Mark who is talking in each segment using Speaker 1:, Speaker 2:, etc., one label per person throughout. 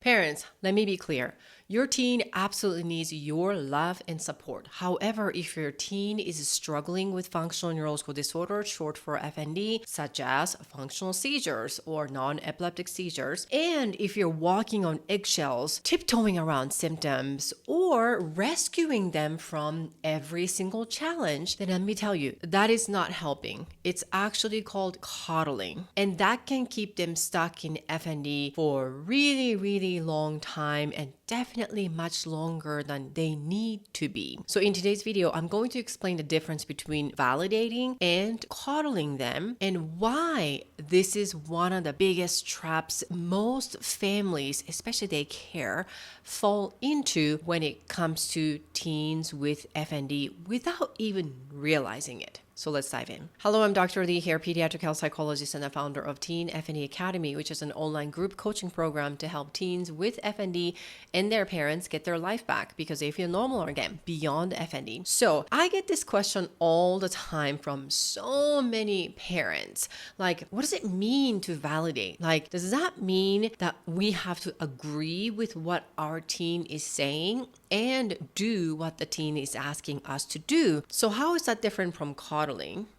Speaker 1: Parents, let me be clear. Your teen absolutely needs your love and support. However, if your teen is struggling with functional neurological disorder, short for FND, such as functional seizures or non-epileptic seizures, and if you're walking on eggshells, tiptoeing around symptoms, or rescuing them from every single challenge, then let me tell you, that is not helping. It's actually called coddling. And that can keep them stuck in FND for a really long time, and definitely much longer than they need to be. So in today's video, I'm going to explain the difference between validating and coddling them and why this is one of the biggest traps most families, especially daycare, fall into when it comes to teens with FND without even realizing it. So let's dive in. Hello, I'm Dr. Lee here, pediatric health psychologist and the founder of Teen FND Academy, which is an online group coaching program to help teens with FND and their parents get their life back because they feel normal again beyond FND. So I get this question all the time from so many parents. Like, what does it mean to validate? Like, does that mean that we have to agree with what our teen is saying and do what the teen is asking us to do? So how is that different from coddling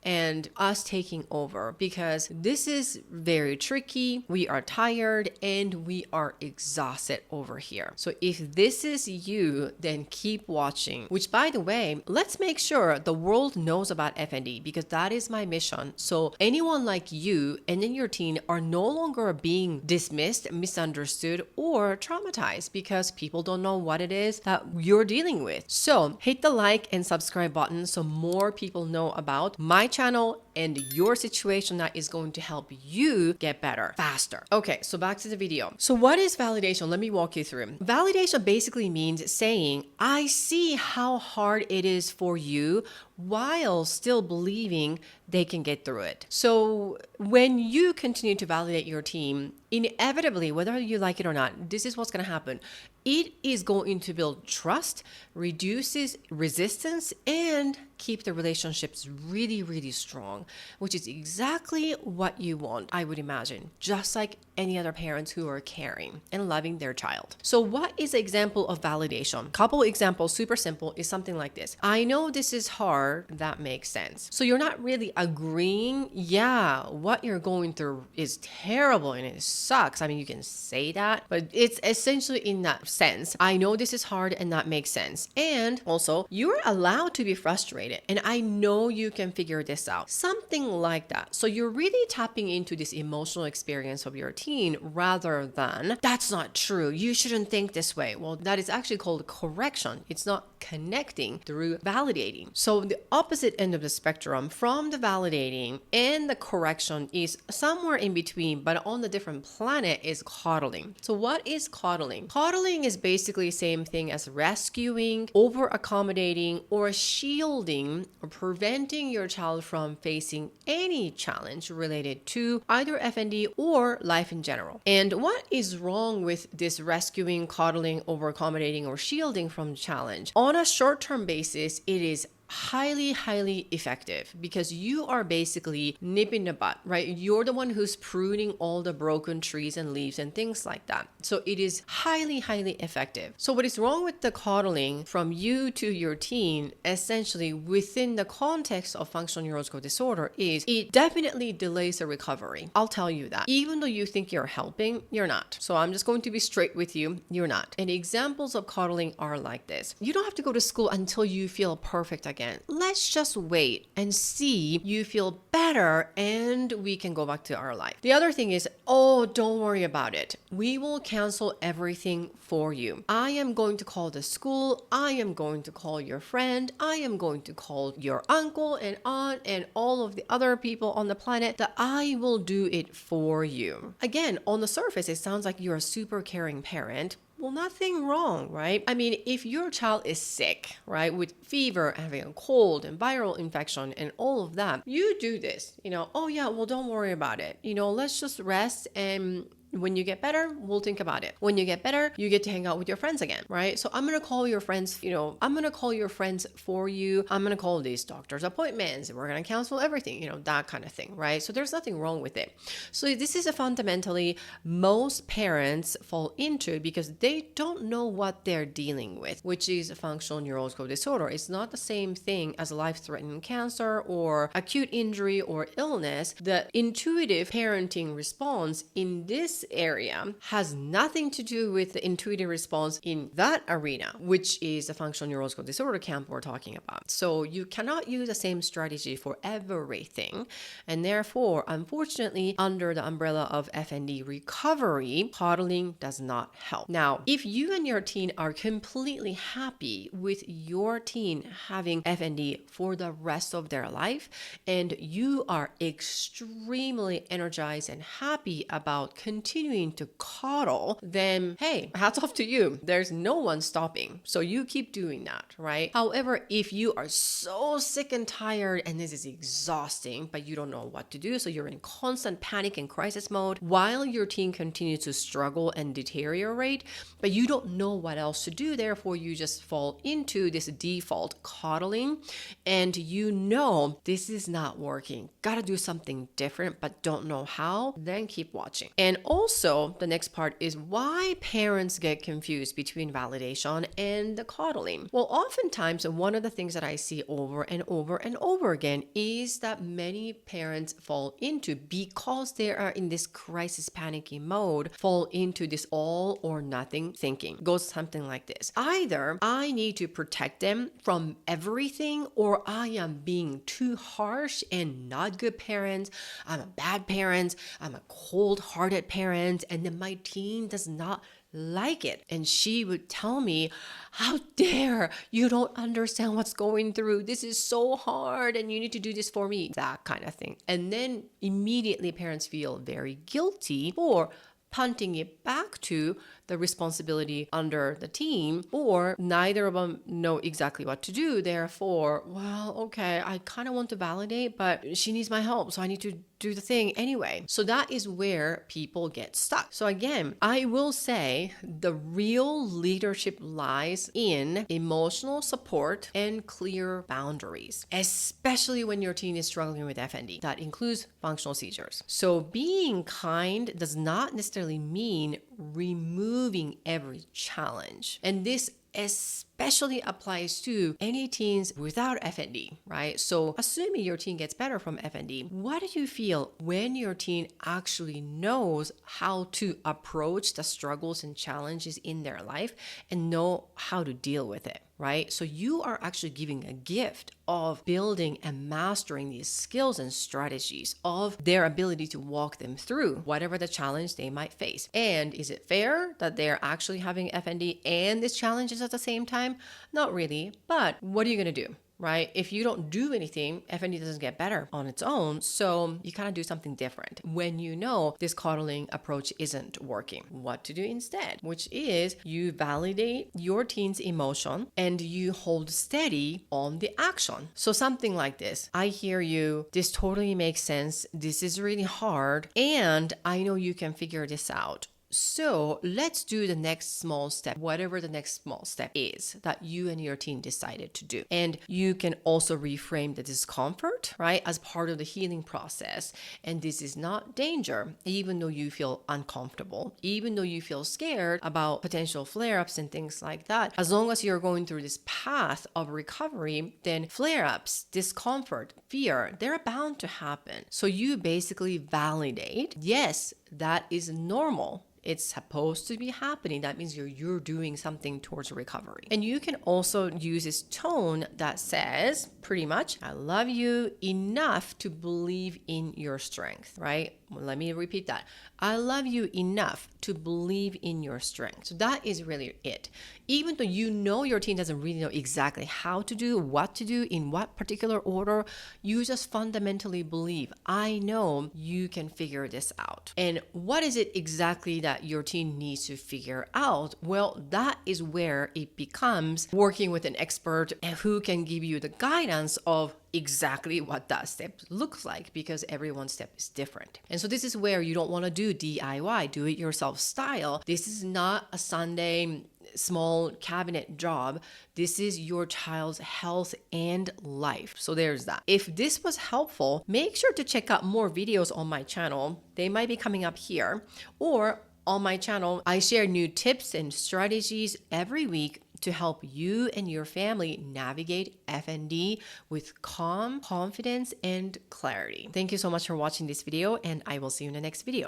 Speaker 1: and us taking over? Because this is very tricky. We are tired and we are exhausted over here. So if this is you, then keep watching. Which, by the way, let's make sure the world knows about FND because that is my mission. So anyone like you and then your teen are no longer being dismissed, misunderstood, or traumatized because people don't know what it is that you're dealing with. So hit the like and subscribe button so more people know about my channel and your situation that is going to help you get better faster. Okay, so back to the video. So what is validation? Let me walk you through. Validation basically means saying, I see how hard it is for you while still believing they can get through it. So when you continue to validate your team, inevitably, whether you like it or not, this is what's going to happen. It is going to build trust, reduces resistance, and keep the relationships really strong, which is exactly what you want, I would imagine, just like any other parents who are caring and loving their child. So what is an example of validation? Couple examples, super simple, is something like this. I know this is hard. That makes sense. So you're not really agreeing, yeah, what you're going through is terrible and it sucks. I mean, you can say that, but it's essentially in that sense. I know this is hard and that makes sense. And also, you're allowed to be frustrated and I know you can figure this out. Something like that. So you're really tapping into this emotional experience of your teen rather than, that's not true. You shouldn't think this way. Well, that is actually called correction. It's not connecting through validating. So the opposite end of the spectrum from the validating and the correction is somewhere in between, but on the different planet is coddling. So what is coddling? Coddling is basically the same thing as rescuing, over accommodating, or shielding or preventing your child from facing any challenge related to either FND or life in general. And what is wrong with this rescuing, coddling, over accommodating, or shielding from challenge? On a short-term basis, it is highly effective because you are basically nipping the butt, right? You're the one who's pruning all the broken trees and leaves and things like that. So it is highly effective. So what is wrong with the coddling from you to your teen, essentially within the context of functional neurological disorder, is it definitely delays the recovery. I'll tell you that. Even though you think you're helping, you're not. So I'm just going to be straight with you. You're not. And examples of coddling are like this. You don't have to go to school until you feel perfect again. Let's just wait and see you feel better and we can go back to our life. The other thing is, oh, don't worry about it. We will cancel everything for you. I am going to call the school. I am going to call your friend. I am going to call your uncle and aunt and all of the other people on the planet that I will do it for you. Again, on the surface, it sounds like you're a super caring parent. Well, nothing wrong, right? I mean, if your child is sick, right, with fever, having a cold and viral infection and all of that, you do this, oh yeah, well, don't worry about it. Let's just rest and When you get better, we'll think about it. When you get better, you get to hang out with your friends again, right? So I'm going to call your friends, I'm going to call your friends for you. I'm going to call these doctor's appointments. We're going to cancel everything, that kind of thing, right? So there's nothing wrong with it. So this is a fundamentally most parents fall into because they don't know what they're dealing with, which is a functional neurological disorder. It's not the same thing as life-threatening cancer or acute injury or illness. The intuitive parenting response in this area has nothing to do with the intuitive response in that arena, which is the functional neurological disorder camp we're talking about. So you cannot use the same strategy for everything. And therefore, unfortunately, under the umbrella of FND recovery, coddling does not help. Now, if you and your teen are completely happy with your teen having FND for the rest of their life, and you are extremely energized and happy about continuing to coddle, then hey, hats off to you. There's no one stopping. So you keep doing that, right? However, if you are so sick and tired and this is exhausting, but you don't know what to do, so you're in constant panic and crisis mode while your teen continues to struggle and deteriorate, but you don't know what else to do, therefore you just fall into this default coddling, and this is not working. Gotta do something different, but don't know how, then keep watching. And also, the next part is why parents get confused between validation and the coddling. Well, oftentimes, one of the things that I see over and over and over again is that many parents fall into, because they are in this crisis panicky mode, fall into this all or nothing thinking. It goes something like this. Either I need to protect them from everything, or I am being too harsh and not good parent. I'm a bad parent. I'm a cold-hearted parent. And then my teen does not like it. And she would tell me, how dare you don't understand what's going through. This is so hard and you need to do this for me. That kind of thing. And then immediately parents feel very guilty for punting it back to the responsibility under the teen, or neither of them know exactly what to do. Therefore, well, okay, I kind of want to validate, but she needs my help, so I need to do the thing anyway. So that is where people get stuck. So again, I will say the real leadership lies in emotional support and clear boundaries, especially when your teen is struggling with FND. That includes functional seizures. So being kind does not necessarily mean removing every challenge. And this especially applies to any teens without FND, right? So assuming your teen gets better from FND, what do you feel when your teen actually knows how to approach the struggles and challenges in their life and know how to deal with it, right? So you are actually giving a gift of building and mastering these skills and strategies of their ability to walk them through whatever the challenge they might face. And is it fair that they're actually having FND and these challenges at the same time? Not really, but what are you going to do? Right? If you don't do anything, FND doesn't get better on its own. So you kind of do something different when you know this coddling approach isn't working. What to do instead, which is you validate your teen's emotion and you hold steady on the action. So something like this: I hear you. This totally makes sense. This is really hard. And I know you can figure this out. So let's do the next small step, whatever the next small step is that you and your teen decided to do. And you can also reframe the discomfort, right, as part of the healing process. And this is not danger, even though you feel uncomfortable, even though you feel scared about potential flare-ups and things like that. As long as you're going through this path of recovery, then flare-ups, discomfort, fear, they're bound to happen. So you basically validate, yes, that is normal. It's supposed to be happening. That means you're doing something towards recovery. And you can also use this tone that says pretty much, I love you enough to believe in your strength, right? Well, let me repeat that. I love you enough to believe in your strength. So that is really it. Even though you know your teen doesn't really know exactly how to do, what to do, in what particular order, you just fundamentally believe, I know you can figure this out. And what is it exactly that your teen needs to figure out? Well, that is where it becomes working with an expert who can give you the guidance of exactly what that step looks like because everyone's step is different. And so this is where you don't want to do DIY, do it yourself style. This is not a Sunday small cabinet job. This is your child's health and life. So there's that. If this was helpful, make sure to check out more videos on my channel. They might be coming up here, or on my channel, I share new tips and strategies every week to help you and your family navigate FND with calm, confidence, and clarity. Thank you so much for watching this video, and I will see you in the next video.